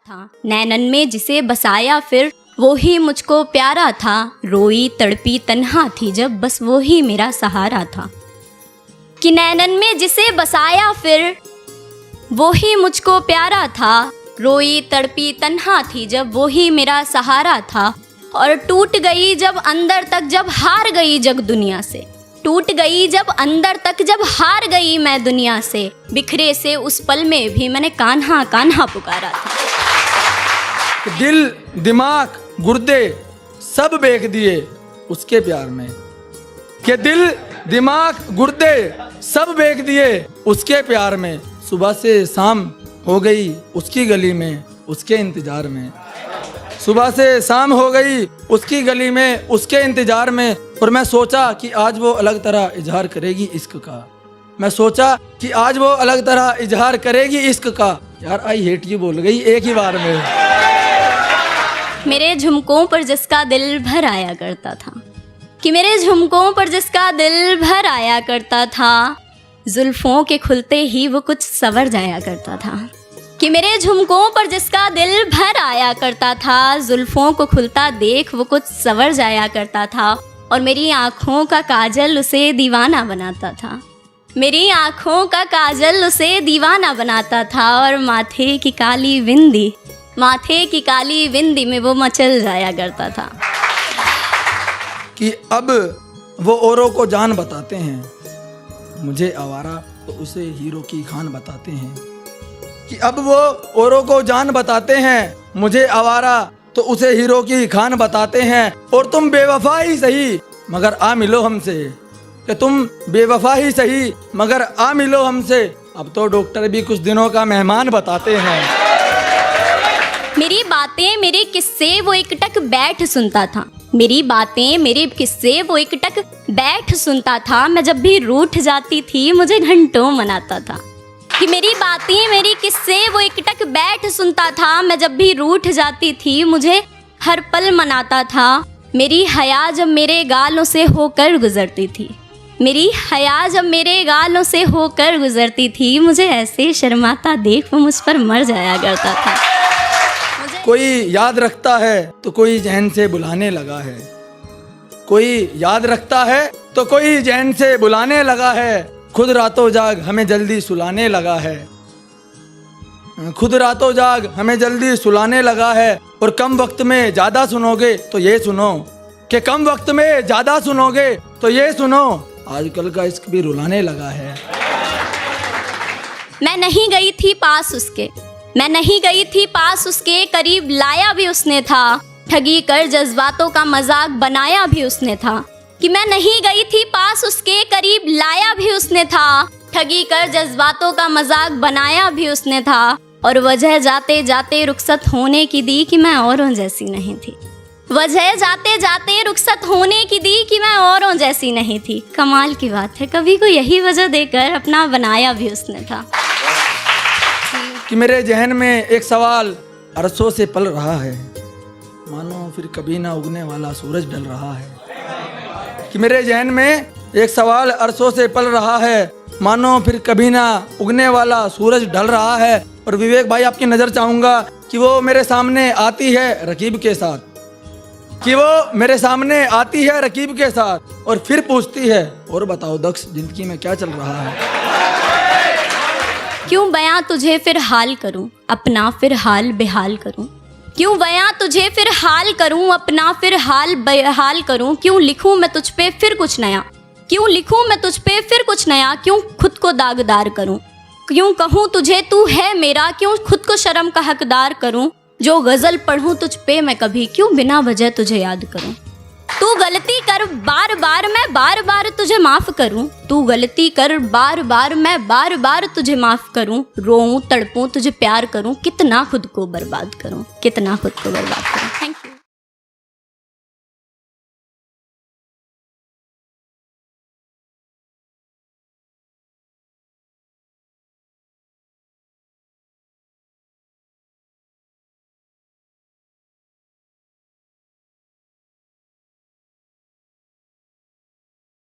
था, नैनन में जिसे बसाया फिर वो ही मुझको प्यारा था। रोई तड़पी तन्हा थी जब बस वो ही मेरा सहारा था। कि नैनन में जिसे बसाया फिर वो ही मुझको प्यारा था। रोई तड़पी तन्हा थी जब वो ही मेरा सहारा था। और टूट गई जब अंदर तक जब हार गई जग दुनिया से, टूट गई जब अंदर तक जब हार गई मैं दुनिया से। बिखरे से उस पल में भी मैंने कान्हा कान्हा पुकारा था। दिल दिमाग गुर्दे सब बेच दिए उसके प्यार में, कि दिल दिमाग गुर्दे सब बेच दिए उसके प्यार में। सुबह से शाम हो गई उसकी गली में उसके इंतजार में, सुबह से शाम हो गई उसकी गली में उसके इंतजार में। और मैं सोचा कि आज वो अलग तरह इजहार करेगी इश्क का, मैं सोचा कि आज वो अलग तरह इजहार करेगी इश्क का। यार आई हेट यू बोल गई एक ही बार में। मेरे झुमकों पर जिसका दिल भर आया करता था, कि मेरे झुमकों पर जिसका दिल भर आया करता था। जुल्फों के खुलते ही वो कुछ सवर जाया करता था। कि मेरे झुमकों पर जिसका दिल भर आया करता था। जुल्फों को खुलता देख वो कुछ सवर जाया करता था। और मेरी आँखों का काजल उसे दीवाना बनाता था। मेरी आँखों का काजल उसे दीवाना बनाता था। और माथे की काली बिंदी, माथे की काली बिंदी में वो मचल जाया करता था। कि अब वो औरों को जान बताते हैं, मुझे आवारा तो उसे हीरो की खान बताते हैं। कि अब वो औरों को जान बताते हैं, मुझे आवारा तो उसे हीरो की खान बताते हैं। और तुम बेवफा ही सही मगर आ मिलो हमसे, कि तुम बेवफा ही सही मगर आ मिलो हमसे। अब तो डॉक्टर भी कुछ दिनों का मेहमान बताते हैं। मेरी बातें मेरे किस्से वो एकटक बैठ सुनता था। मेरी बातें मेरे किस्से वो एकटक बैठ सुनता था। मैं जब भी रूठ जाती थी मुझे घंटों मनाता था। कि मेरी बातें मेरी किस्से वो एकटक बैठ सुनता था। मैं जब भी रूठ जाती थी मुझे हर पल मनाता था। मेरी हया जब मेरे गालों से होकर गुजरती थी, मेरी हया जब मेरे गालों से होकर गुजरती थी। मुझे ऐसे शर्माता देख वो मुझ पर मर जाया करता था। कोई याद रखता है तो कोई जहन से बुलाने लगा है, कोई याद रखता है तो कोई जहन से बुलाने लगा है। खुद रातों जाग हमें जल्दी सुलाने लगा है, खुद रातों जाग हमें जल्दी सुलाने लगा है। और कम वक्त में ज्यादा सुनोगे तो ये सुनो, कि कम वक्त में ज्यादा सुनोगे तो ये सुनो, आजकल का इश्क भी रुलाने लगा है। मैं नहीं गई थी पास उसके, मैं नहीं गई थी पास उसके, करीब लाया भी उसने था। ठगी कर जज्बातों का मजाक बनाया भी उसने था। कि मैं नहीं गई थी पास उसके, करीब लाया भी उसने था। ठगी कर जज्बातों का मजाक बनाया भी उसने था। और वजह जाते जाते रुखसत होने की दी कि मैं औरों जैसी नहीं थी। वजह जाते जाते रुखसत होने की दी कि मैं औरों जैसी नहीं थी। कमाल की बात है, कभी को यही वजह देकर अपना बनाया भी उसने था। कि मेरे जहन में एक सवाल अरसों से पल रहा है, मानो फिर कभी ना उगने वाला सूरज ढल रहा है। कि मेरे जहन में एक सवाल अरसों से पल रहा है, मानो फिर कभी ना उगने वाला सूरज ढल रहा है। और विवेक भाई आपकी नज़र चाहूँगा कि वो मेरे सामने आती है रकीब के साथ, कि वो मेरे सामने आती है रकीब के साथ और फिर पूछती है, और बताओ दक्ष जिंदगी में क्या चल रहा है। क्यों बयां तुझे फिर हाल करूं, अपना फिर हाल बेहाल करूं। क्यों बयां तुझे फिर हाल करूं, अपना फिर हाल बेहाल करूं। क्यों लिखूं मैं तुझ पे फिर कुछ नया, क्यों लिखूं मैं तुझ पे फिर कुछ नया। क्यों खुद को दागदार करूं, क्यों कहूं तुझे तू है मेरा। क्यों खुद को शर्म का हकदार करूं। जो गजल पढ़ूं तुझ पे मैं कभी, क्यों बिना वजह तुझे याद करूं। तू गलती कर बार बार मैं बार बार तुझे माफ करूं। तू गलती कर बार बार मैं बार बार तुझे माफ करूं। रोऊं तड़पूं तुझे प्यार करूं। कितना खुद को बर्बाद करूं, कितना खुद को बर्बाद करूं।